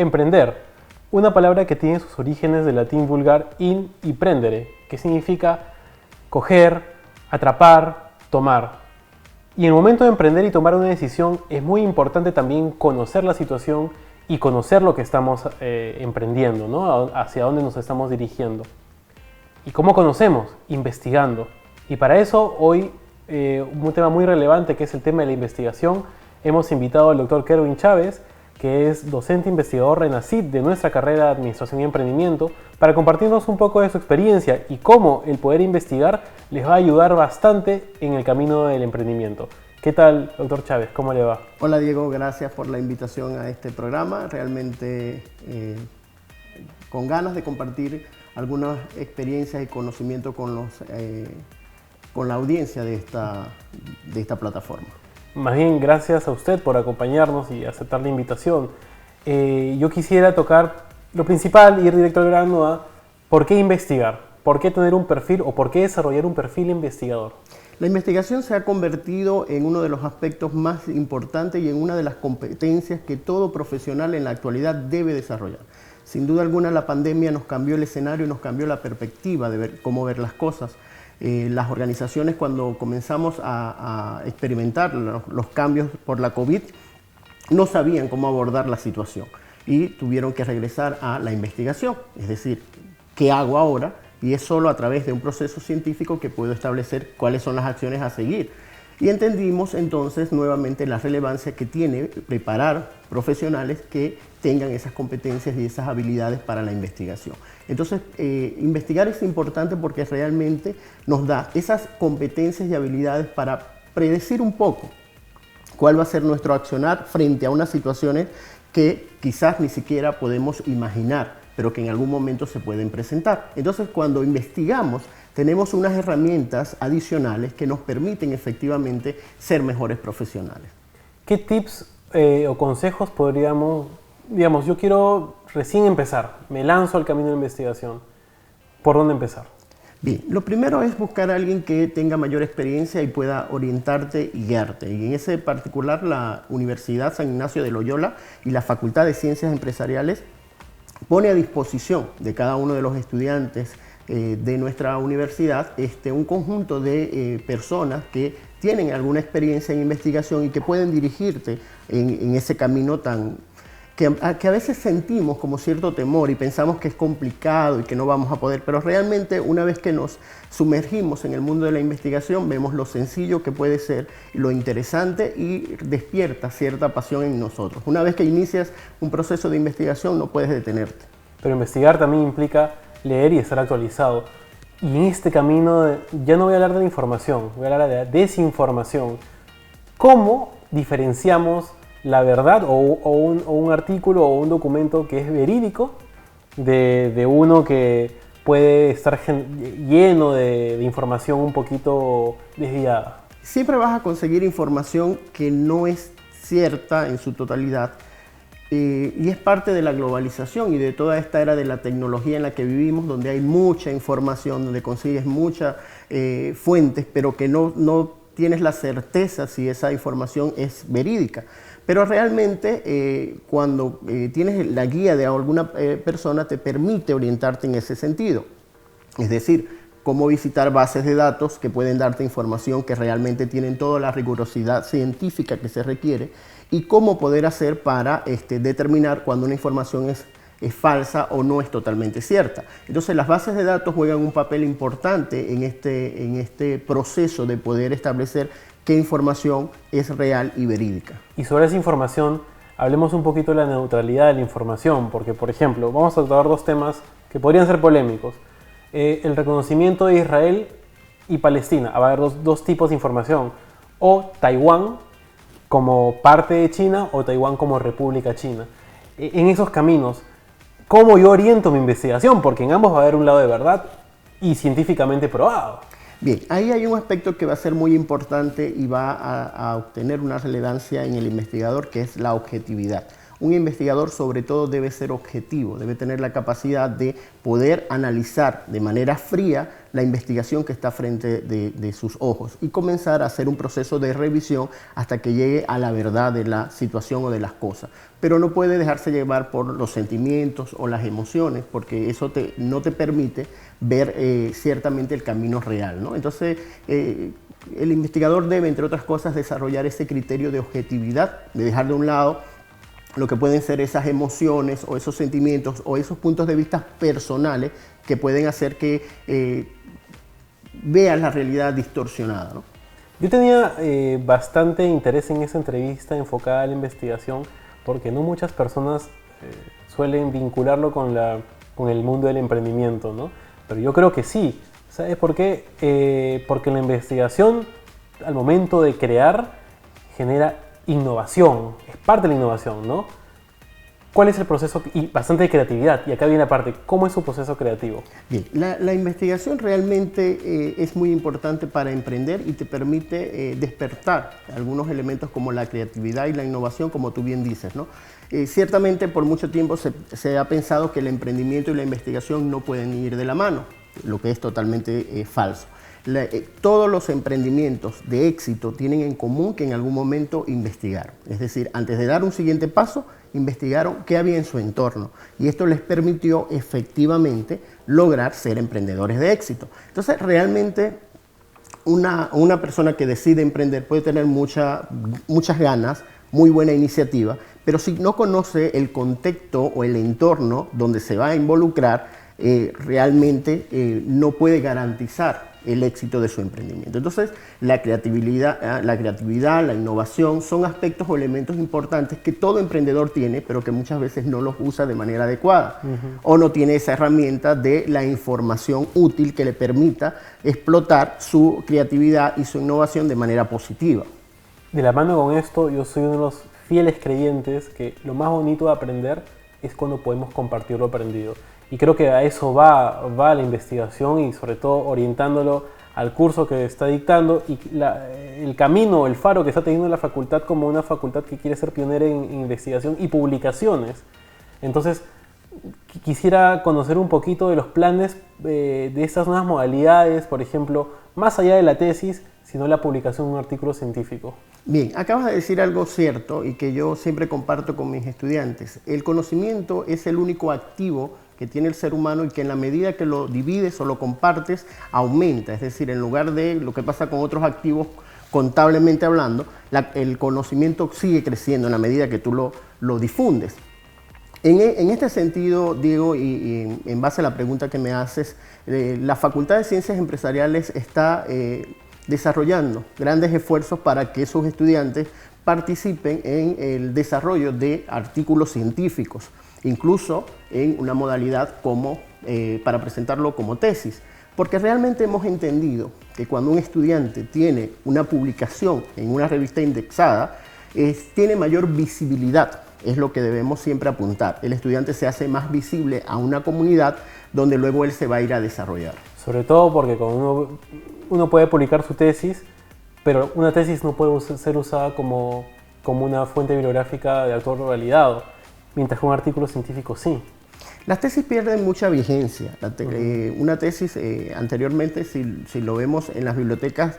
emprender, una palabra que tiene sus orígenes del latín vulgar in y prendere, que significa coger, atrapar, tomar. Y en el momento de emprender y tomar una decisión es muy importante también conocer la situación y conocer lo que estamos emprendiendo, ¿no? Hacia dónde nos estamos dirigiendo. ¿Y cómo conocemos? Investigando. Y para eso hoy un tema muy relevante que es el tema de la investigación. Hemos invitado al doctor Kerwin Chávez, que es docente investigador RENACYT de nuestra carrera de Administración y Emprendimiento, para compartirnos un poco de su experiencia y cómo el poder investigar les va a ayudar bastante en el camino del emprendimiento. ¿Qué tal, doctor Chávez? ¿Cómo le va? Hola, Diego. Gracias por la invitación a este programa. Realmente con ganas de compartir algunas experiencias y conocimientos con la audiencia de esta plataforma. Más bien, gracias a usted por acompañarnos y aceptar la invitación. Yo quisiera tocar lo principal, ir directo al grano a ¿por qué investigar? ¿Por qué tener un perfil o por qué desarrollar un perfil investigador? La investigación se ha convertido en uno de los aspectos más importantes y en una de las competencias que todo profesional en la actualidad debe desarrollar. Sin duda alguna, la pandemia nos cambió el escenario y nos cambió la perspectiva de cómo ver las cosas. Las organizaciones, cuando comenzamos a experimentar los cambios por la COVID, no sabían cómo abordar la situación y tuvieron que regresar a la investigación. Es decir, ¿qué hago ahora? Y es solo a través de un proceso científico que puedo establecer cuáles son las acciones a seguir. Y entendimos entonces nuevamente la relevancia que tiene preparar profesionales que tengan esas competencias y esas habilidades para la investigación. Entonces, investigar es importante porque realmente nos da esas competencias y habilidades para predecir un poco cuál va a ser nuestro accionar frente a unas situaciones que quizás ni siquiera podemos imaginar, pero que en algún momento se pueden presentar. Entonces, cuando investigamos, tenemos unas herramientas adicionales que nos permiten efectivamente ser mejores profesionales. ¿Qué tips o consejos podríamos, digamos, yo quiero recién empezar, me lanzo al camino de investigación, ¿por dónde empezar? Bien, lo primero es buscar a alguien que tenga mayor experiencia y pueda orientarte y guiarte. Y en ese particular, la Universidad San Ignacio de Loyola y la Facultad de Ciencias Empresariales pone a disposición de cada uno de los estudiantes de nuestra universidad un conjunto de personas que tienen alguna experiencia en investigación y que pueden dirigirte en ese camino que a veces sentimos como cierto temor y pensamos que es complicado y que no vamos a poder, pero realmente una vez que nos sumergimos en el mundo de la investigación vemos lo sencillo que puede ser, lo interesante y despierta cierta pasión en nosotros. Una vez que inicias un proceso de investigación no puedes detenerte. Pero investigar también implica leer y estar actualizado. Y en este camino ya no voy a hablar de la información, voy a hablar de la desinformación. ¿Cómo diferenciamos la verdad o un artículo o un documento que es verídico de uno que puede estar lleno de información un poquito desviada? Siempre vas a conseguir información que no es cierta en su totalidad y es parte de la globalización y de toda esta era de la tecnología en la que vivimos, donde hay mucha información, donde consigues muchas fuentes, pero que no tienes la certeza si esa información es verídica. Pero realmente cuando tienes la guía de alguna persona te permite orientarte en ese sentido. Es decir, cómo visitar bases de datos que pueden darte información que realmente tienen toda la rigurosidad científica que se requiere y cómo poder hacer para determinar cuando una información es falsa o no es totalmente cierta. Entonces las bases de datos juegan un papel importante en este proceso de poder establecer qué información es real y verídica. Y sobre esa información, hablemos un poquito de la neutralidad de la información, porque por ejemplo, vamos a tratar dos temas que podrían ser polémicos. El reconocimiento de Israel y Palestina. Va a haber dos tipos de información. O Taiwán como parte de China o Taiwán como República China. En esos caminos, ¿cómo yo oriento mi investigación? Porque en ambos va a haber un lado de verdad y científicamente probado. Bien, ahí hay un aspecto que va a ser muy importante y va a obtener una relevancia en el investigador, que es la objetividad. un investigador sobre todo debe ser objetivo, debe tener la capacidad de poder analizar de manera fría la investigación que está frente de sus ojos y comenzar a hacer un proceso de revisión hasta que llegue a la verdad de la situación o de las cosas. Pero no puede dejarse llevar por los sentimientos o las emociones, porque eso no te permite ver ciertamente el camino real, ¿no? Entonces, el investigador debe, entre otras cosas, desarrollar ese criterio de objetividad, de dejar de un lado lo que pueden ser esas emociones o esos sentimientos o esos puntos de vista personales que pueden hacer que veas la realidad distorsionada, ¿no? Yo tenía bastante interés en esa entrevista enfocada a la investigación, porque no muchas personas suelen vincularlo con el mundo del emprendimiento, ¿no? Pero yo creo que sí. ¿Sabes por qué? Porque la investigación, al momento de crear, genera innovación, es parte de la innovación, ¿no? ¿Cuál es el proceso? Y bastante de creatividad, y acá viene la parte, ¿cómo es su proceso creativo? Bien, la investigación realmente es muy importante para emprender y te permite despertar algunos elementos como la creatividad y la innovación, como tú bien dices, ¿no? Ciertamente por mucho tiempo se ha pensado que el emprendimiento y la investigación no pueden ir de la mano, lo que es totalmente falso. Todos los emprendimientos de éxito tienen en común que en algún momento investigaron. Es decir, antes de dar un siguiente paso, investigaron qué había en su entorno. Y esto les permitió efectivamente lograr ser emprendedores de éxito. Entonces, realmente una persona que decide emprender puede tener muchas ganas, muy buena iniciativa, pero si no conoce el contexto o el entorno donde se va a involucrar, realmente no puede garantizar el éxito de su emprendimiento. Entonces, la creatividad, la innovación son aspectos o elementos importantes que todo emprendedor tiene, pero que muchas veces no los usa de manera adecuada, o no tiene esa herramienta de la información útil que le permita explotar su creatividad y su innovación de manera positiva. De la mano con esto, yo soy uno de los fieles creyentes que lo más bonito de aprender es cuando podemos compartir lo aprendido. Y creo que a eso va la investigación, y sobre todo orientándolo al curso que está dictando y el camino, el faro que está teniendo la facultad como una facultad que quiere ser pionera en investigación y publicaciones. Entonces, quisiera conocer un poquito de los planes de estas nuevas modalidades, por ejemplo, más allá de la tesis, sino la publicación de un artículo científico. Bien, acabas de decir algo cierto y que yo siempre comparto con mis estudiantes. El conocimiento es el único activo que tiene el ser humano y que en la medida que lo divides o lo compartes, aumenta. Es decir, en lugar de lo que pasa con otros activos, contablemente hablando, el conocimiento sigue creciendo en la medida que tú lo difundes. En este sentido, Diego, y en base a la pregunta que me haces, la Facultad de Ciencias Empresariales está desarrollando grandes esfuerzos para que sus estudiantes participen en el desarrollo de artículos científicos, incluso en una modalidad para presentarlo como tesis, porque realmente hemos entendido que cuando un estudiante tiene una publicación en una revista indexada, tiene mayor visibilidad, es lo que debemos siempre apuntar. El estudiante se hace más visible a una comunidad donde luego él se va a ir a desarrollar. Sobre todo porque cuando uno puede publicar su tesis, pero una tesis no puede ser usada como una fuente bibliográfica de autor validado, mientras que un artículo científico sí. Las tesis pierden mucha vigencia. Una tesis, anteriormente, si lo vemos en las bibliotecas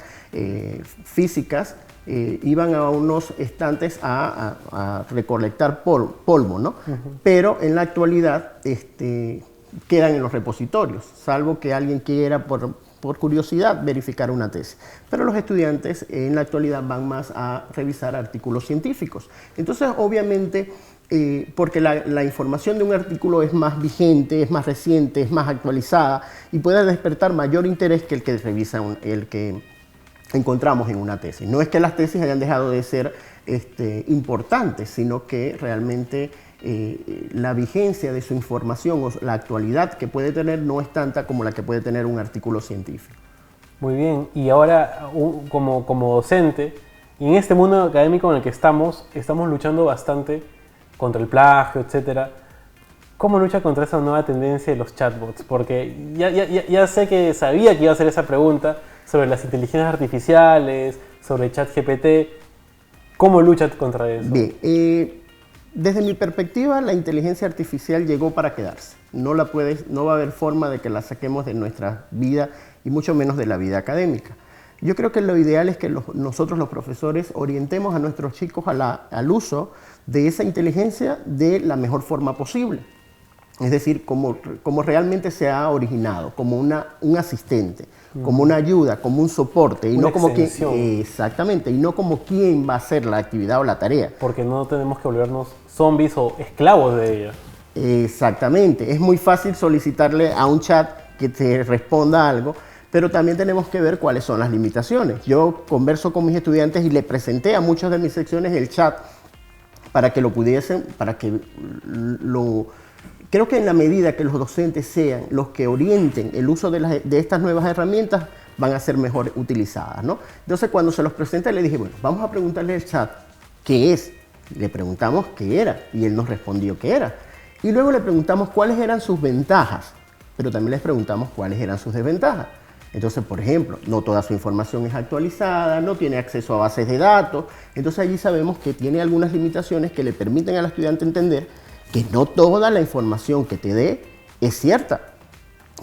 físicas, iban a unos estantes a recolectar polvo, ¿no? Pero en la actualidad quedan en los repositorios, salvo que alguien quiera por curiosidad verificar una tesis. Pero los estudiantes en la actualidad van más a revisar artículos científicos. Entonces, obviamente, porque la información de un artículo es más vigente, es más reciente, es más actualizada y puede despertar mayor interés que el que revisa el que encontramos en una tesis. No es que las tesis hayan dejado de ser importantes, sino que realmente la vigencia de su información o la actualidad que puede tener no es tanta como la que puede tener un artículo científico. Muy bien, y ahora como docente, y en este mundo académico en el que estamos luchando bastante contra el plagio, etcétera. ¿Cómo lucha contra esa nueva tendencia de los chatbots? Porque ya sé que sabía que iba a hacer esa pregunta sobre las inteligencias artificiales, sobre ChatGPT. ¿Cómo lucha contra eso? Bien, Desde mi perspectiva, la inteligencia artificial llegó para quedarse. No va a haber forma de que la saquemos de nuestra vida y mucho menos de la vida académica. Yo creo que lo ideal es que nosotros los profesores orientemos a nuestros chicos al uso de esa inteligencia de la mejor forma posible. Es decir, como realmente se ha originado, como un asistente, como una ayuda, como un soporte, y no como quien, exactamente, y no como quien va a hacer la actividad o la tarea. Porque no tenemos que volvernos zombies o esclavos de ella. Exactamente, es muy fácil solicitarle a un chat que te responda algo, pero también tenemos que ver cuáles son las limitaciones. Yo converso con mis estudiantes y le presenté a muchas de mis secciones el chat para que lo pudiesen, creo que en la medida que los docentes sean los que orienten el uso de estas nuevas herramientas, van a ser mejor utilizadas, ¿no? Entonces, cuando se los presenté, le dije, bueno, vamos a preguntarle al chat qué es. Le preguntamos qué era y él nos respondió qué era. Y luego le preguntamos cuáles eran sus ventajas, pero también les preguntamos cuáles eran sus desventajas. Entonces, por ejemplo, no toda su información es actualizada, no tiene acceso a bases de datos. Entonces, allí sabemos que tiene algunas limitaciones que le permiten al estudiante entender que no toda la información que te dé es cierta,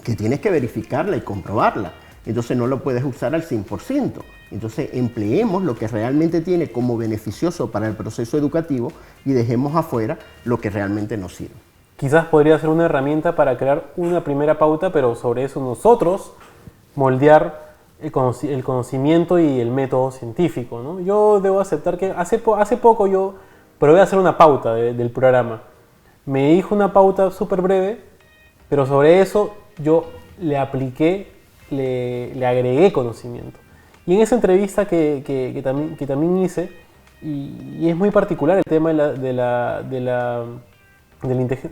que tienes que verificarla y comprobarla. Entonces no lo puedes usar al 100%. Entonces empleemos lo que realmente tiene como beneficioso para el proceso educativo y dejemos afuera lo que realmente nos sirve. Quizás podría ser una herramienta para crear una primera pauta, pero sobre eso nosotros moldear el conocimiento y el método científico, ¿no? Yo debo aceptar que hace poco yo probé a hacer una pauta del programa. Me dijo una pauta súper breve, pero sobre eso yo le apliqué, le agregué conocimiento. Y en esa entrevista que también hice, y es muy particular el tema de la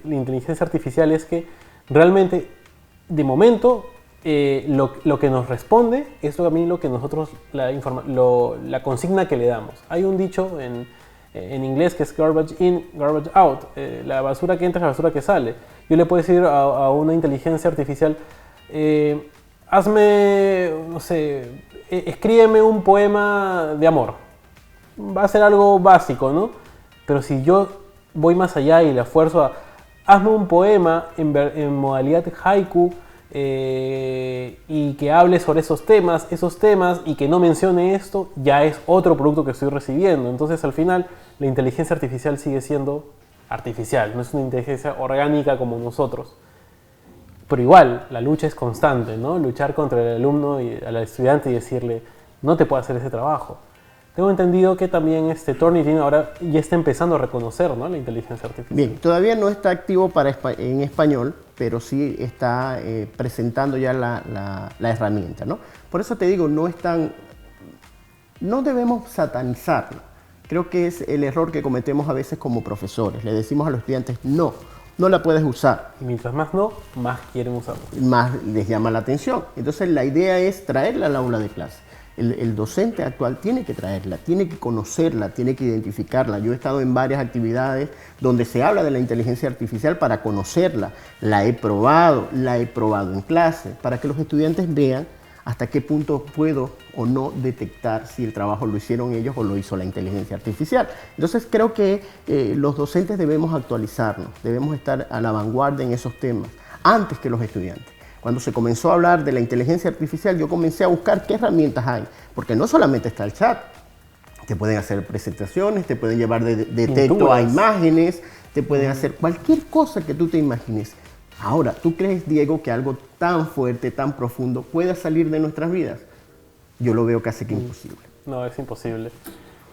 inteligencia artificial, es que realmente, de momento, lo que nos responde es también lo que nosotros, la consigna que le damos. Hay un dicho en inglés que es garbage in, garbage out, la basura que entra es la basura que sale. Yo le puedo decir a una inteligencia artificial, hazme, no sé, escríbeme un poema de amor. Va a ser algo básico, ¿no? Pero si yo voy más allá y le esfuerzo a, hazme un poema en modalidad haiku, y que hable sobre esos temas y que no mencione esto, ya es otro producto que estoy recibiendo. Entonces al final la inteligencia artificial sigue siendo artificial, no es una inteligencia orgánica como nosotros. Pero igual, la lucha es constante, ¿no? Luchar contra el alumno y al estudiante y decirle, no te puedo hacer ese trabajo. Tengo entendido que también Turnitin ahora ya está empezando a reconocer, ¿no?, la inteligencia artificial. Bien, todavía no está activo en español, pero sí está presentando ya la herramienta, ¿no? Por eso te digo, no debemos satanizarlo. Creo que es el error que cometemos a veces como profesores. Le decimos a los estudiantes, no la puedes usar. Y mientras más no, más quieren usarlo. Más les llama la atención. Entonces la idea es traerla al aula de clase. El docente actual tiene que traerla, tiene que conocerla, tiene que identificarla. Yo he estado en varias actividades donde se habla de la inteligencia artificial para conocerla. La he probado en clase, para que los estudiantes vean hasta qué punto puedo o no detectar si el trabajo lo hicieron ellos o lo hizo la inteligencia artificial. Entonces creo que los docentes debemos actualizarnos, debemos estar a la vanguardia en esos temas, antes que los estudiantes. Cuando se comenzó a hablar de la inteligencia artificial, yo comencé a buscar qué herramientas hay, porque no solamente está el chat, te pueden hacer presentaciones, te pueden llevar de texto a imágenes, te pueden hacer cualquier cosa que tú te imagines. Ahora, ¿tú crees, Diego, que algo tan fuerte, tan profundo pueda salir de nuestras vidas? Yo lo veo casi que imposible. No, es imposible.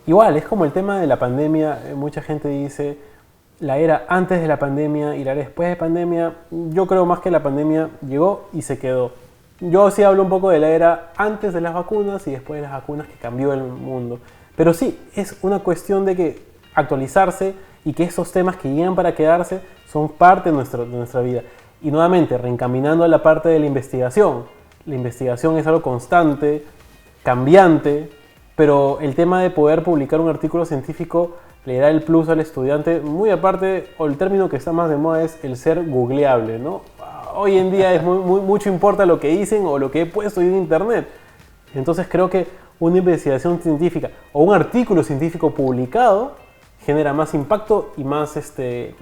Igual, es como el tema de la pandemia. Mucha gente dice la era antes de la pandemia y la era después de la pandemia. Yo creo más que la pandemia llegó y se quedó. Yo sí hablo un poco de la era antes de las vacunas y después de las vacunas, que cambió el mundo. Pero sí, es una cuestión de que actualizarse y que esos temas que llegan para quedarse son parte de nuestra vida. Y nuevamente, reencaminando a la parte de la investigación. La investigación es algo constante, cambiante, pero el tema de poder publicar un artículo científico le da el plus al estudiante, muy aparte, o el término que está más de moda es el ser googleable, ¿no? Hoy en día es mucho importa lo que dicen o lo que he puesto en internet. Entonces creo que una investigación científica o un artículo científico publicado genera más impacto y ¿cómo se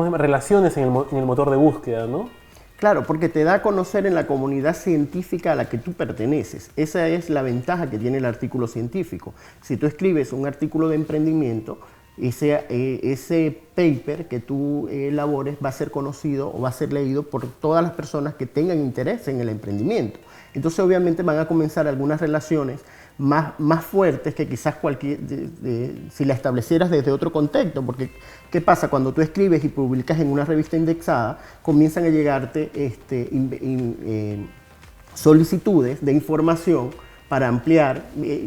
llama? Relaciones en el motor de búsqueda, ¿no? Claro, porque te da a conocer en la comunidad científica a la que tú perteneces. Esa es la ventaja que tiene el artículo científico. Si tú escribes un artículo de emprendimiento, ese paper que tú elabores va a ser conocido o va a ser leído por todas las personas que tengan interés en el emprendimiento. Entonces, obviamente, van a comenzar algunas relaciones más fuertes que quizás si la establecieras desde otro contexto, porque ¿qué pasa? Cuando tú escribes y publicas en una revista indexada, comienzan a llegarte solicitudes de información para ampliar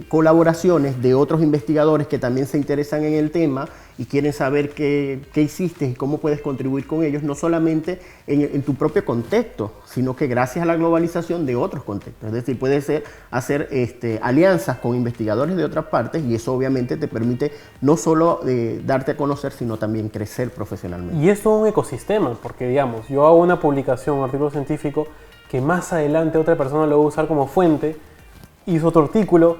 colaboraciones de otros investigadores que también se interesan en el tema y quieren saber qué hiciste y cómo puedes contribuir con ellos, no solamente en tu propio contexto, sino que gracias a la globalización de otros contextos. Es decir, puedes hacer alianzas con investigadores de otras partes y eso obviamente te permite no solo darte a conocer, sino también crecer profesionalmente. Y es todo un ecosistema, porque digamos, yo hago una publicación, un artículo científico, que más adelante otra persona lo va a usar como fuente, hizo otro artículo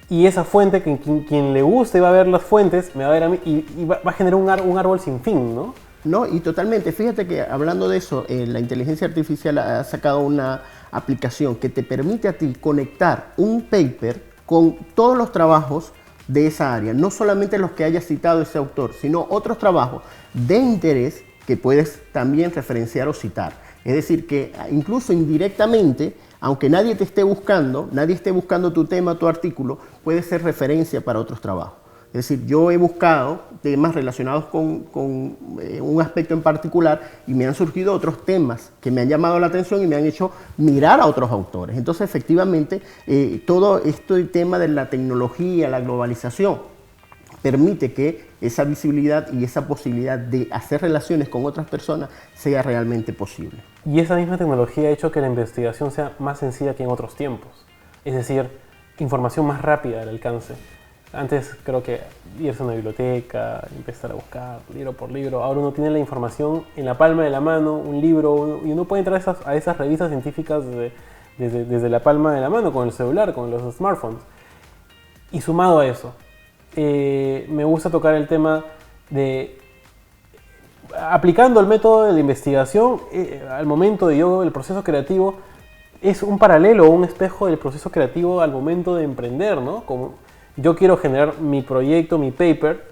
y esa fuente, quien le guste va a ver las fuentes, me va a ver a mí y va a generar un árbol sin fin, ¿no? No, y totalmente. Fíjate que hablando de eso, la inteligencia artificial ha sacado una aplicación que te permite a ti conectar un paper con todos los trabajos de esa área, no solamente los que haya citado ese autor, sino otros trabajos de interés que puedes también referenciar o citar. Es decir, que incluso indirectamente, aunque nadie esté buscando tu tema, tu artículo, puede ser referencia para otros trabajos. Es decir, yo he buscado temas relacionados con un aspecto en particular y me han surgido otros temas que me han llamado la atención y me han hecho mirar a otros autores. Entonces, efectivamente, todo este tema de la tecnología, la globalización, permite que esa visibilidad y esa posibilidad de hacer relaciones con otras personas sea realmente posible. Y esa misma tecnología ha hecho que la investigación sea más sencilla que en otros tiempos. Es decir, información más rápida al alcance. Antes creo que irse a una biblioteca, empezar a buscar libro por libro. Ahora uno tiene la información en la palma de la mano, un libro, y uno puede entrar a esas revistas científicas desde la palma de la mano, con el celular, con los smartphones. Y sumado a eso, me gusta tocar el tema de, aplicando el método de la investigación, al momento de el proceso creativo, es un paralelo o un espejo del proceso creativo al momento de emprender, ¿no? Como yo quiero generar mi proyecto, mi paper.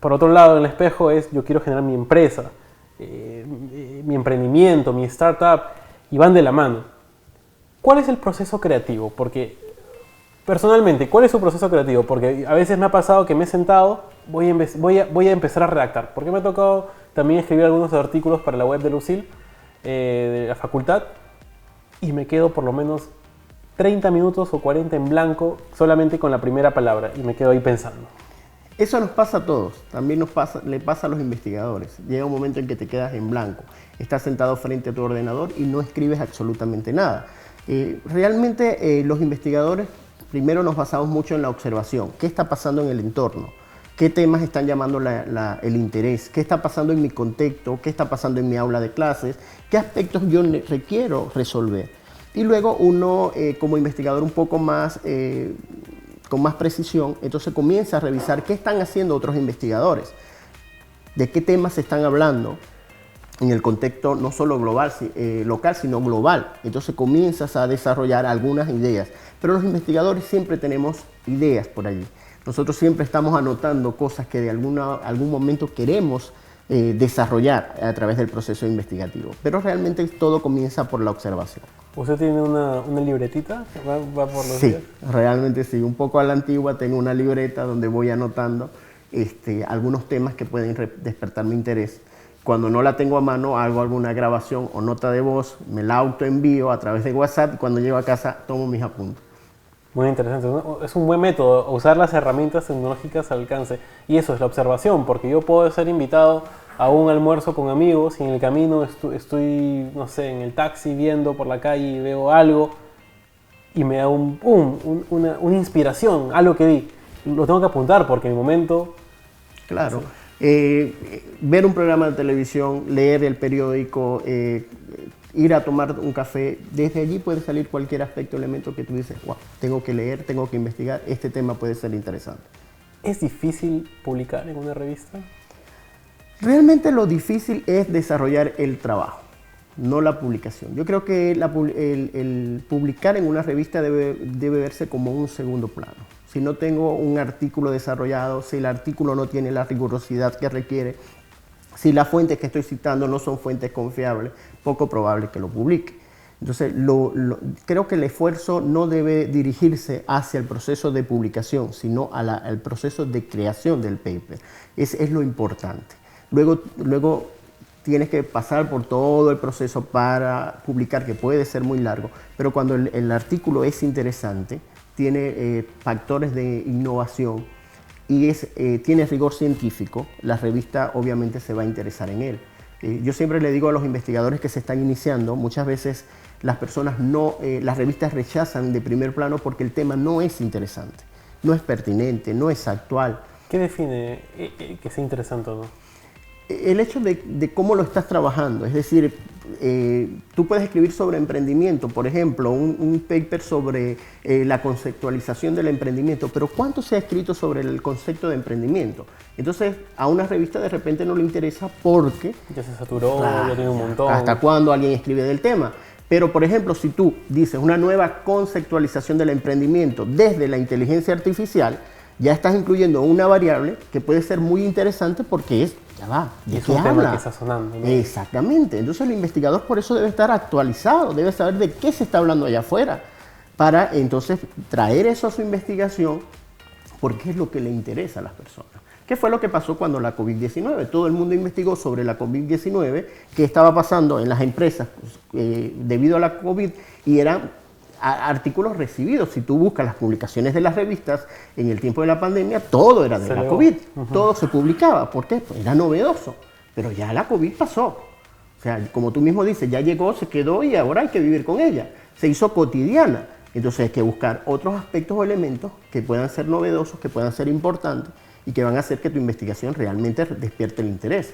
Por otro lado, el espejo es yo quiero generar mi empresa, mi emprendimiento, mi startup, y van de la mano. ¿Cuál es el proceso creativo? Porque personalmente, ¿cuál es su proceso creativo? Porque a veces me ha pasado que me he sentado, voy a empezar a redactar. Porque me ha tocado también escribir algunos artículos para la web de Lucil, de la facultad, y me quedo por lo menos 30 minutos o 40 en blanco solamente con la primera palabra y me quedo ahí pensando. Eso nos pasa a todos, también le pasa a los investigadores. Llega un momento en que te quedas en blanco, estás sentado frente a tu ordenador y no escribes absolutamente nada. Realmente los investigadores primero nos basamos mucho en la observación. ¿Qué está pasando en el entorno? ¿Qué temas están llamando el interés? ¿Qué está pasando en mi contexto? ¿Qué está pasando en mi aula de clases? ¿Qué aspectos yo requiero resolver? Y luego uno, como investigador un poco más, con más precisión, entonces comienza a revisar qué están haciendo otros investigadores, de qué temas se están hablando en el contexto no solo global, local, sino global. Entonces comienzas a desarrollar algunas ideas. Pero los investigadores siempre tenemos ideas por allí. Nosotros siempre estamos anotando cosas que de algún momento queremos desarrollar a través del proceso investigativo. Pero realmente todo comienza por la observación. ¿Usted tiene una libretita que va por los Sí, días? realmente sí. Un poco a la antigua tengo una libreta donde voy anotando algunos temas que pueden despertar mi interés. Cuando no la tengo a mano, hago alguna grabación o nota de voz, me la autoenvío a través de WhatsApp y cuando llego a casa tomo mis apuntes. Muy interesante, ¿no? Es un buen método, usar las herramientas tecnológicas al alcance. Y eso es la observación, porque yo puedo ser invitado a un almuerzo con amigos y en el camino estoy, no sé, en el taxi viendo por la calle y veo algo y me da una inspiración, algo que vi. Lo tengo que apuntar porque en el momento... Claro. Ver un programa de televisión, leer el periódico, ir a tomar un café, desde allí puede salir cualquier aspecto, elemento que tú dices, wow, tengo que leer, tengo que investigar, este tema puede ser interesante. ¿Es difícil publicar en una revista? Realmente lo difícil es desarrollar el trabajo, no la publicación. Yo creo que el publicar en una revista debe verse como un segundo plano. Si no tengo un artículo desarrollado, si el artículo no tiene la rigurosidad que requiere, si las fuentes que estoy citando no son fuentes confiables, poco probable que lo publique. Entonces, creo que el esfuerzo no debe dirigirse hacia el proceso de publicación, sino al proceso de creación del paper. Es lo importante. Luego tienes que pasar por todo el proceso para publicar, que puede ser muy largo, pero cuando el artículo es interesante, tiene factores de innovación y tiene rigor científico, la revista obviamente se va a interesar en él. Yo siempre le digo a los investigadores que se están iniciando, muchas veces las revistas rechazan de primer plano porque el tema no es interesante, no es pertinente, no es actual. ¿Qué define que sea interesante o no? El hecho de cómo lo estás trabajando, es decir, tú puedes escribir sobre emprendimiento, por ejemplo, un paper sobre la conceptualización del emprendimiento, pero ¿cuánto se ha escrito sobre el concepto de emprendimiento? Entonces, a una revista de repente no le interesa porque... Ya se saturó, ya tiene un montón. ¿Hasta cuándo alguien escribe del tema? Pero, por ejemplo, si tú dices una nueva conceptualización del emprendimiento desde la inteligencia artificial, ya estás incluyendo una variable que puede ser muy interesante porque ya va, ¿de qué un habla? tema que está sonando, ¿no? Exactamente. Entonces el investigador por eso debe estar actualizado, debe saber de qué se está hablando allá afuera, para entonces traer eso a su investigación porque es lo que le interesa a las personas. ¿Qué fue lo que pasó cuando la COVID-19? Todo el mundo investigó sobre la COVID-19, qué estaba pasando en las empresas debido a la COVID, y eran artículos recibidos. Si tú buscas las publicaciones de las revistas en el tiempo de la pandemia, todo era de la COVID, todo se publicaba. ¿Por qué? Pues era novedoso, pero ya la COVID pasó. O sea, como tú mismo dices, ya llegó, se quedó y ahora hay que vivir con ella. Se hizo cotidiana. Entonces hay que buscar otros aspectos o elementos que puedan ser novedosos, que puedan ser importantes y que van a hacer que tu investigación realmente despierte el interés.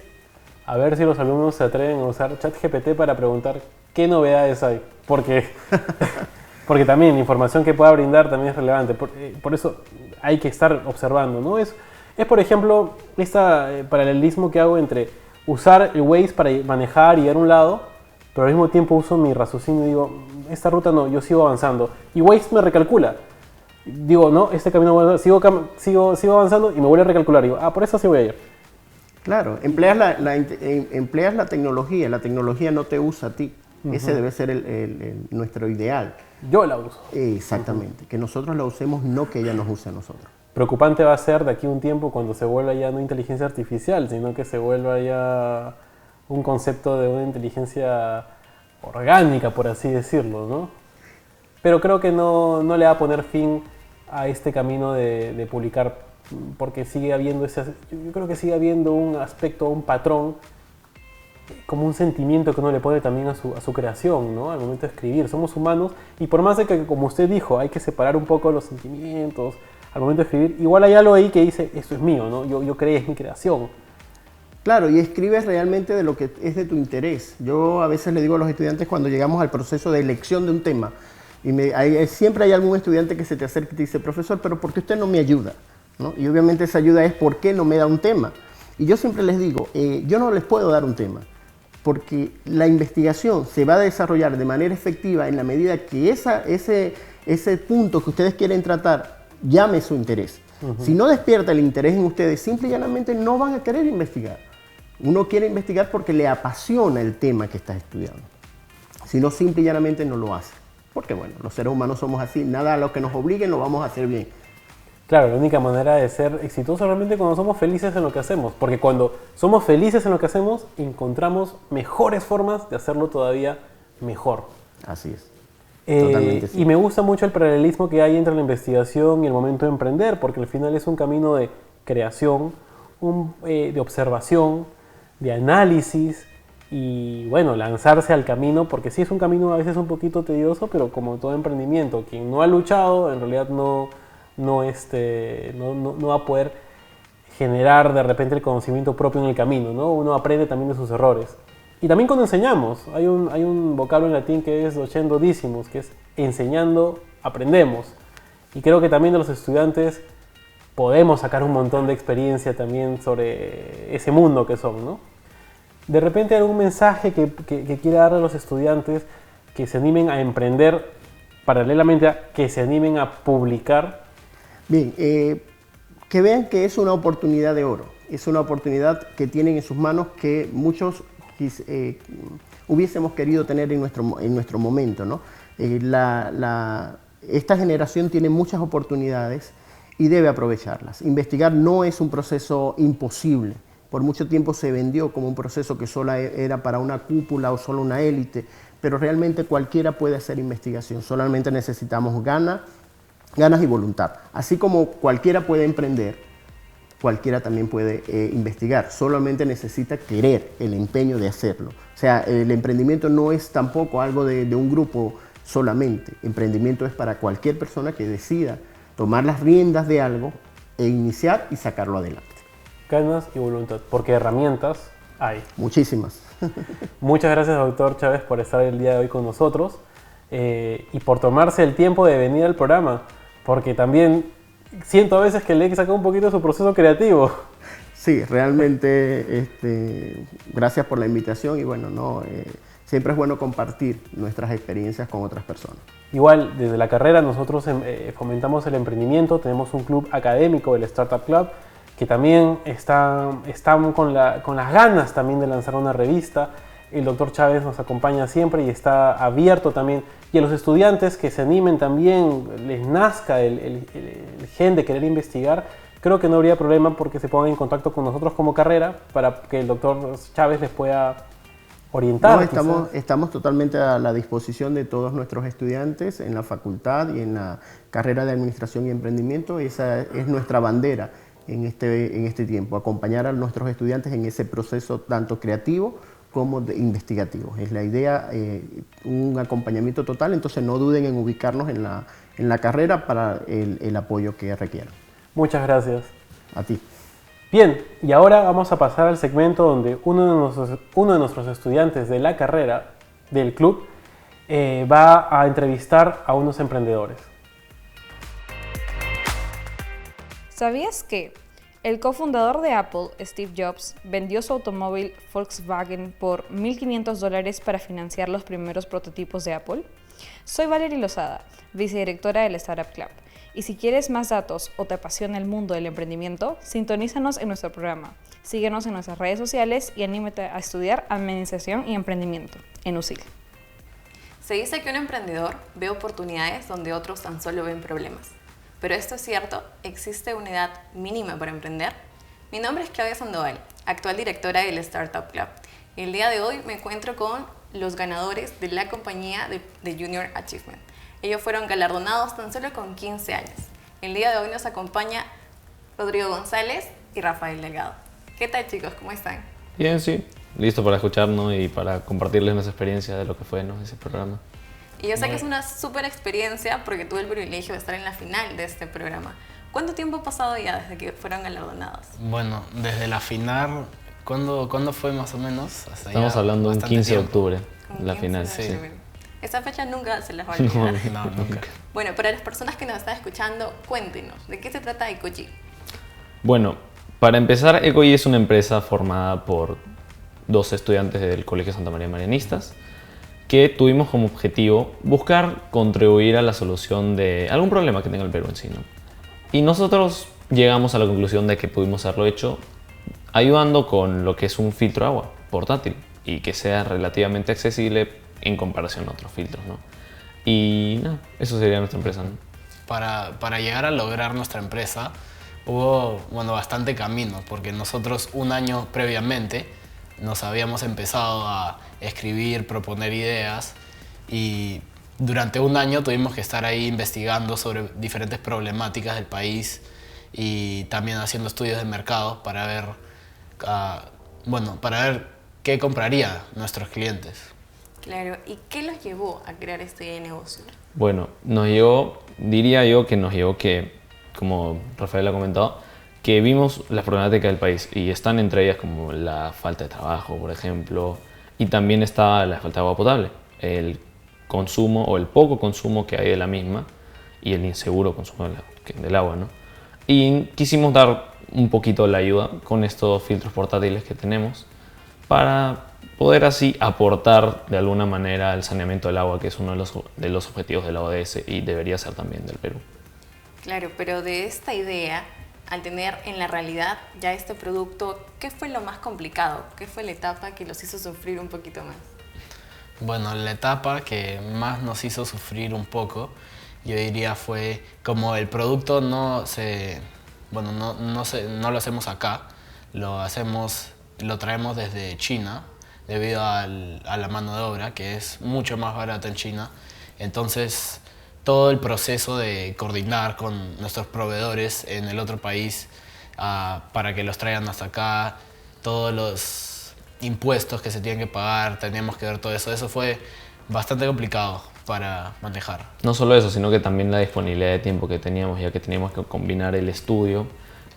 A ver si los alumnos se atreven a usar ChatGPT para preguntar qué novedades hay, porque también la información que pueda brindar también es relevante. Por eso hay que estar observando, ¿no? Es por ejemplo, este paralelismo que hago entre usar el Waze para manejar y ir a un lado, pero al mismo tiempo uso mi raciocinio y digo, esta ruta no, yo sigo avanzando. Y Waze me recalcula. Digo, no, este camino, bueno, sigo avanzando y me vuelve a recalcular. Digo, por eso sí voy a ir. Claro, empleas la tecnología no te usa a ti. Ese debe ser nuestro ideal. Yo la uso. Exactamente, que nosotros la usemos, no que ella nos use a nosotros. Preocupante va a ser de aquí a un tiempo cuando se vuelva ya no inteligencia artificial, sino que se vuelva ya un concepto de una inteligencia orgánica, por así decirlo, ¿no? Pero creo que no le va a poner fin a este camino de publicar, porque sigue habiendo yo creo que sigue habiendo un aspecto, un patrón, como un sentimiento que uno le pone también a su creación, ¿no? Al momento de escribir. Somos humanos y por más de que, como usted dijo, hay que separar un poco los sentimientos al momento de escribir, igual hay algo ahí que dice, esto es mío, ¿no? Yo creé, es mi creación. Claro, y escribes realmente de lo que es de tu interés. Yo a veces le digo a los estudiantes cuando llegamos al proceso de elección de un tema, y siempre hay algún estudiante que se te acerca y te dice, profesor, pero ¿por qué usted no me ayuda? ¿No? Y obviamente esa ayuda es ¿por qué no me da un tema? Y yo siempre les digo, yo no les puedo dar un tema, porque la investigación se va a desarrollar de manera efectiva en la medida que ese punto que ustedes quieren tratar llame su interés. Si no despierta el interés en ustedes, simple y llanamente no van a querer investigar. Uno quiere investigar porque le apasiona el tema que está estudiando. Si no, simple y llanamente no lo hace. Porque bueno, los seres humanos somos así, nada a lo que nos obliguen lo vamos a hacer bien. Claro, la única manera de ser exitosos realmente cuando somos felices en lo que hacemos, porque cuando somos felices en lo que hacemos, encontramos mejores formas de hacerlo todavía mejor. Así es. Totalmente sí. Y me gusta mucho el paralelismo que hay entre la investigación y el momento de emprender, porque al final es un camino de creación, de observación, de análisis y bueno, lanzarse al camino, porque sí es un camino a veces un poquito tedioso, pero como todo emprendimiento, quien no ha luchado en realidad no va a poder generar de repente el conocimiento propio en el camino, ¿no? Uno aprende también de sus errores. Y también cuando enseñamos, hay un vocablo en latín que es docendo decimus, que es enseñando aprendemos. Y creo que también de los estudiantes podemos sacar un montón de experiencia también sobre ese mundo que son, ¿no? De repente algún mensaje que quiera darle a los estudiantes que se animen a emprender, paralelamente a que se animen a publicar. Bien, que vean que es una oportunidad de oro, es una oportunidad que tienen en sus manos que muchos hubiésemos querido tener en nuestro momento, ¿no? Esta generación tiene muchas oportunidades y debe aprovecharlas. Investigar no es un proceso imposible. Por mucho tiempo se vendió como un proceso que solo era para una cúpula o solo una élite, pero realmente cualquiera puede hacer investigación, solamente necesitamos ganas y voluntad. Así como cualquiera puede emprender, cualquiera también puede investigar, solamente necesita querer, el empeño de hacerlo. O sea, el emprendimiento no es tampoco algo de un grupo solamente, emprendimiento es para cualquier persona que decida tomar las riendas de algo e iniciar y sacarlo adelante. Ganas y voluntad, porque herramientas hay. Muchísimas. Muchas gracias, doctor Chávez, por estar el día de hoy con nosotros y por tomarse el tiempo de venir al programa, porque también siento a veces que le he sacado un poquito de su proceso creativo. Sí, realmente gracias por la invitación y bueno, siempre es bueno compartir nuestras experiencias con otras personas. Igual, desde la carrera nosotros fomentamos el emprendimiento, tenemos un club académico, el Startup Club, que también están con las ganas también de lanzar una revista. El doctor Chávez nos acompaña siempre y está abierto también. Y a los estudiantes que se animen también, les nazca el gen de querer investigar, creo que no habría problema porque se pongan en contacto con nosotros como carrera para que el doctor Chávez les pueda orientar. No, estamos totalmente a la disposición de todos nuestros estudiantes en la facultad y en la carrera de Administración y Emprendimiento. Esa es nuestra bandera en este tiempo, acompañar a nuestros estudiantes en ese proceso tanto creativo como investigativo. Es la idea, un acompañamiento total, entonces no duden en ubicarnos en la carrera para el apoyo que requieran. Muchas gracias. A ti. Bien, y ahora vamos a pasar al segmento donde uno de nuestros estudiantes de la carrera del club va a entrevistar a unos emprendedores. ¿Sabías que el cofundador de Apple, Steve Jobs, vendió su automóvil Volkswagen por $1.500 para financiar los primeros prototipos de Apple? Soy Valerie Lozada, vicedirectora del Startup Club. Y si quieres más datos o te apasiona el mundo del emprendimiento, sintonízanos en nuestro programa. Síguenos en nuestras redes sociales y anímate a estudiar Administración y Emprendimiento en USIL. Se dice que un emprendedor ve oportunidades donde otros tan solo ven problemas. ¿Pero esto es cierto? ¿Existe una edad mínima para emprender? Mi nombre es Claudia Sandoval, actual directora del Startup Club. El día de hoy me encuentro con los ganadores de la compañía de Junior Achievement. Ellos fueron galardonados tan solo con 15 años. El día de hoy nos acompaña Rodrigo González y Rafael Delgado. ¿Qué tal, chicos? ¿Cómo están? Bien, sí. Listo para escucharnos y para compartirles nuestra experiencia de lo que fue, ¿no?, ese programa. Y yo sé que es una súper experiencia porque tuve el privilegio de estar en la final de este programa. ¿Cuánto tiempo ha pasado ya desde que fueron galardonados? Bueno, desde la final, ¿cuándo fue más o menos? Estamos hablando un 15 de octubre, la 15 final. de octubre. Sí. Esa fecha nunca se las va a olvidar. No, nunca. Bueno, para las personas que nos están escuchando, cuéntenos, ¿de qué se trata Ecoji? Bueno, para empezar, Ecoji es una empresa formada por 2 estudiantes del Colegio Santa María Marianistas que tuvimos como objetivo buscar contribuir a la solución de algún problema que tenga el Perú en sí, ¿no? Y nosotros llegamos a la conclusión de que pudimos haberlo hecho ayudando con lo que es un filtro de agua portátil y que sea relativamente accesible en comparación a otros filtros, ¿no? Y nada, eso sería nuestra empresa, ¿no? Para llegar a lograr nuestra empresa hubo bastante camino, porque nosotros un año previamente nos habíamos empezado a escribir, proponer ideas y durante un año tuvimos que estar ahí investigando sobre diferentes problemáticas del país y también haciendo estudios de mercado para ver, para ver qué comprarían nuestros clientes. Claro, ¿y qué los llevó a crear este negocio? Bueno, diría yo que nos llevó que, como Rafael ha comentado, que vimos las problemáticas del país y están entre ellas como la falta de trabajo, por ejemplo, y también está la falta de agua potable, el consumo o el poco consumo que hay de la misma y el inseguro consumo del agua, ¿no? Y quisimos dar un poquito la ayuda con estos filtros portátiles que tenemos para poder así aportar de alguna manera al saneamiento del agua, que es uno de los objetivos de la ODS y debería ser también del Perú. Claro, pero de esta idea, al tener en la realidad ya este producto, ¿qué fue lo más complicado? ¿Qué fue la etapa que los hizo sufrir un poquito más? Bueno, la etapa que más nos hizo sufrir un poco, yo diría fue como el producto no lo hacemos acá, lo traemos desde China debido a la mano de obra, que es mucho más barata en China. Entonces, todo el proceso de coordinar con nuestros proveedores en el otro país para que los traigan hasta acá, todos los impuestos que se tienen que pagar, teníamos que ver todo eso. Eso fue bastante complicado para manejar. No solo eso, sino que también la disponibilidad de tiempo que teníamos, ya que teníamos que combinar el estudio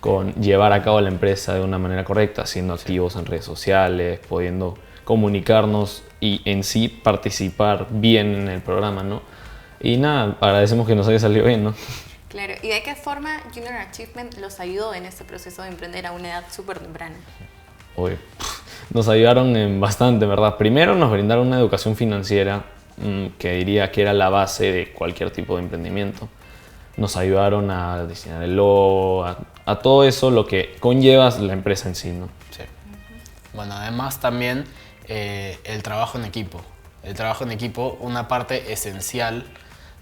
con llevar a cabo la empresa de una manera correcta, siendo activos en redes sociales, pudiendo comunicarnos y en sí participar bien en el programa, ¿no? Y nada, agradecemos que nos haya salido bien, ¿no? Claro, ¿y de qué forma Junior Achievement los ayudó en este proceso de emprender a una edad súper temprana? Uy, nos ayudaron en bastante, ¿verdad? Primero nos brindaron una educación financiera que diría que era la base de cualquier tipo de emprendimiento. Nos ayudaron a diseñar el logo, a todo eso, lo que conlleva la empresa en sí, ¿no? Sí. Bueno, además también el trabajo en equipo. El trabajo en equipo, una parte esencial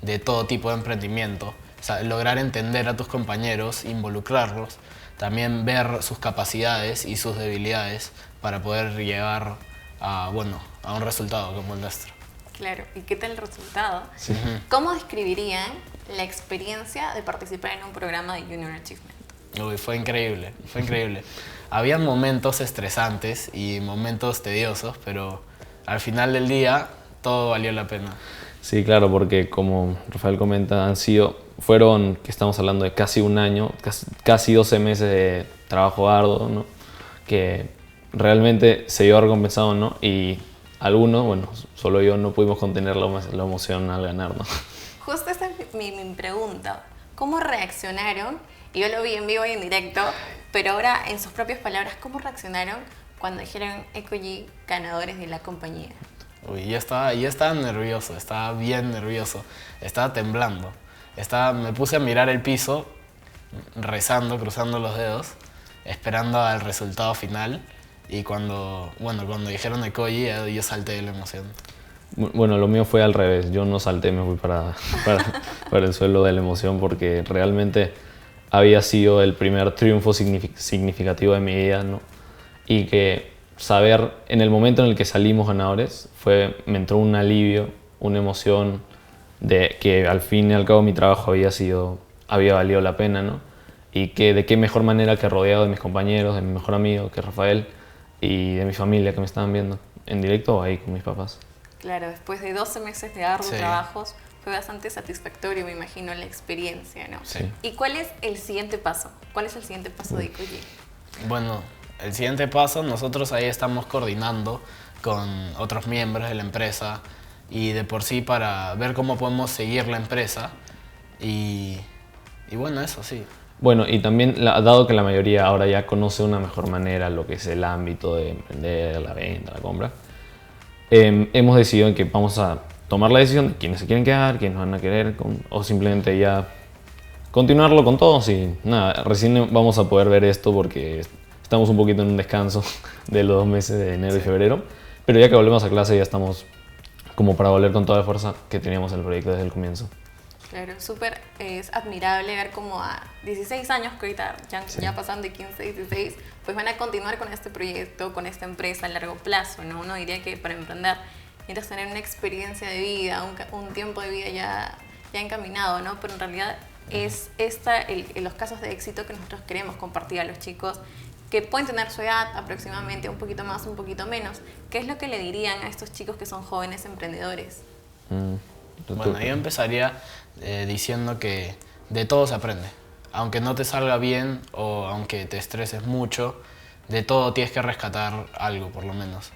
de todo tipo de emprendimiento. O sea, lograr entender a tus compañeros, involucrarlos, también ver sus capacidades y sus debilidades para poder llegar a un resultado como el nuestro. Claro, ¿y qué tal el resultado? Sí. ¿Cómo describirían la experiencia de participar en un programa de Junior Achievement? Uy, fue increíble, fue increíble. Habían momentos estresantes y momentos tediosos, pero al final del día todo valió la pena. Sí, claro, porque como Rafael comenta, fueron, que estamos hablando de casi un año, casi 12 meses de trabajo arduo, ¿no? Que realmente se vio recompensado, ¿no? Y algunos, bueno, solo yo no pudimos contener la emoción al ganar, ¿no? Justo esta es mi pregunta. ¿Cómo reaccionaron? Y yo lo vi en vivo y en directo, pero ahora en sus propias palabras, ¿cómo reaccionaron cuando dijeron Ecogy ganadores de la compañía? Uy, yo estaba nervioso, estaba bien nervioso, estaba temblando. Me puse a mirar el piso, rezando, cruzando los dedos, esperando al resultado final. Y cuando dijeron Ecogy, yo salté de la emoción. Bueno, lo mío fue al revés. Yo no salté, me fui para el suelo de la emoción porque realmente había sido el primer triunfo significativo de mi vida, ¿no? Y que saber en el momento en el que salimos ganadores me entró un alivio, una emoción de que al fin y al cabo mi trabajo había valido la pena, ¿no? Y que de qué mejor manera que rodeado de mis compañeros, de mi mejor amigo, que es Rafael, y de mi familia que me estaban viendo en directo o ahí con mis papás. Claro, después de 12 meses de arduos Sí. trabajos, fue bastante satisfactorio, me imagino, la experiencia, ¿no? Sí. ¿Y cuál es el siguiente paso? ¿Cuál es el siguiente paso de Ecogy? Bueno, el siguiente paso, nosotros ahí estamos coordinando con otros miembros de la empresa y de por sí para ver cómo podemos seguir la empresa y bueno, eso sí. Bueno, y también, dado que la mayoría ahora ya conoce una mejor manera lo que es el ámbito de emprender, la venta, la compra, hemos decidido que vamos a tomar la decisión de quiénes se quieren quedar, quiénes van a querer, o simplemente ya continuarlo con todos y nada, recién vamos a poder ver esto porque estamos un poquito en un descanso de los 2 meses de enero y febrero, pero ya que volvemos a clase ya estamos como para volver con toda la fuerza que teníamos en el proyecto desde el comienzo. Claro, súper, es admirable ver cómo a 16 años, que ahorita ya pasan de 15 a 16, pues van a continuar con este proyecto, con esta empresa a largo plazo, ¿no? Uno diría que para emprender necesitas tener una experiencia de vida, un tiempo de vida ya encaminado, ¿no? Pero en realidad es los casos de éxito que nosotros queremos compartir a los chicos que pueden tener su edad aproximadamente, un poquito más, un poquito menos. ¿Qué es lo que le dirían a estos chicos que son jóvenes emprendedores? Bueno, yo empezaría diciendo que de todo se aprende. Aunque no te salga bien o aunque te estreses mucho, de todo tienes que rescatar algo, por lo menos.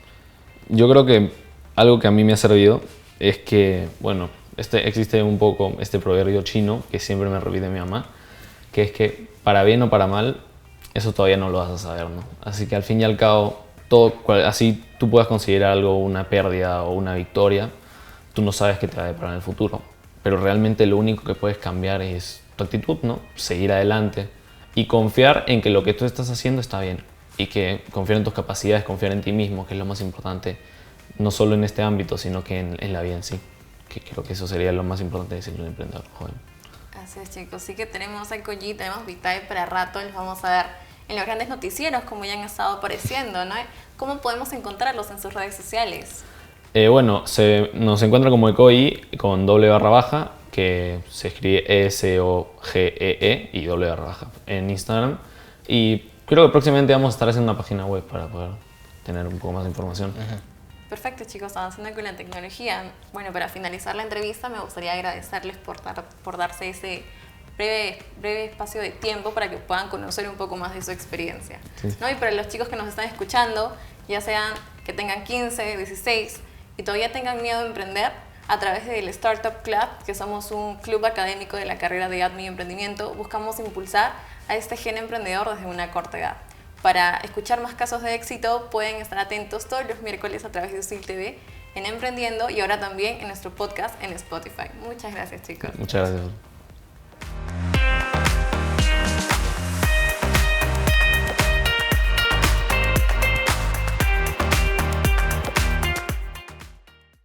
Yo creo que algo que a mí me ha servido es que, bueno, existe un poco este proverbio chino que siempre me repite mi mamá, que es que para bien o para mal, eso todavía no lo vas a saber, ¿no? Así que al fin y al cabo, así tú puedas considerar algo una pérdida o una victoria, tú no sabes qué te va a deparar en el futuro. Pero realmente lo único que puedes cambiar es tu actitud, ¿no? Seguir adelante y confiar en que lo que tú estás haciendo está bien. Y que confiar en tus capacidades, confiar en ti mismo, que es lo más importante, no solo en este ámbito, sino que en la vida en sí. Que creo que eso sería lo más importante de ser un emprendedor joven. Así es, chicos. Sí que tenemos a Koji, tenemos Vitae para rato, los vamos a ver en los grandes noticieros, como ya han estado apareciendo, ¿no? ¿Cómo podemos encontrarlos en sus redes sociales? Bueno, nos encuentra como Ecoi con _, que se escribe SOGEE y _, en Instagram. Y creo que próximamente vamos a estar haciendo una página web para poder tener un poco más de información. Perfecto, chicos, avanzando con la tecnología. Bueno, para finalizar la entrevista me gustaría agradecerles por darse ese breve espacio de tiempo para que puedan conocer un poco más de su experiencia. Sí. ¿No? Y para los chicos que nos están escuchando, ya sean que tengan 15, 16 y todavía tengan miedo de emprender, a través del Startup Club, que somos un club académico de la carrera de Admin y Emprendimiento, buscamos impulsar a este gen emprendedor desde una corta edad. Para escuchar más casos de éxito pueden estar atentos todos los miércoles a través de USIL TV en Emprendiendo y ahora también en nuestro podcast en Spotify. Muchas gracias, chicos. Muchas gracias.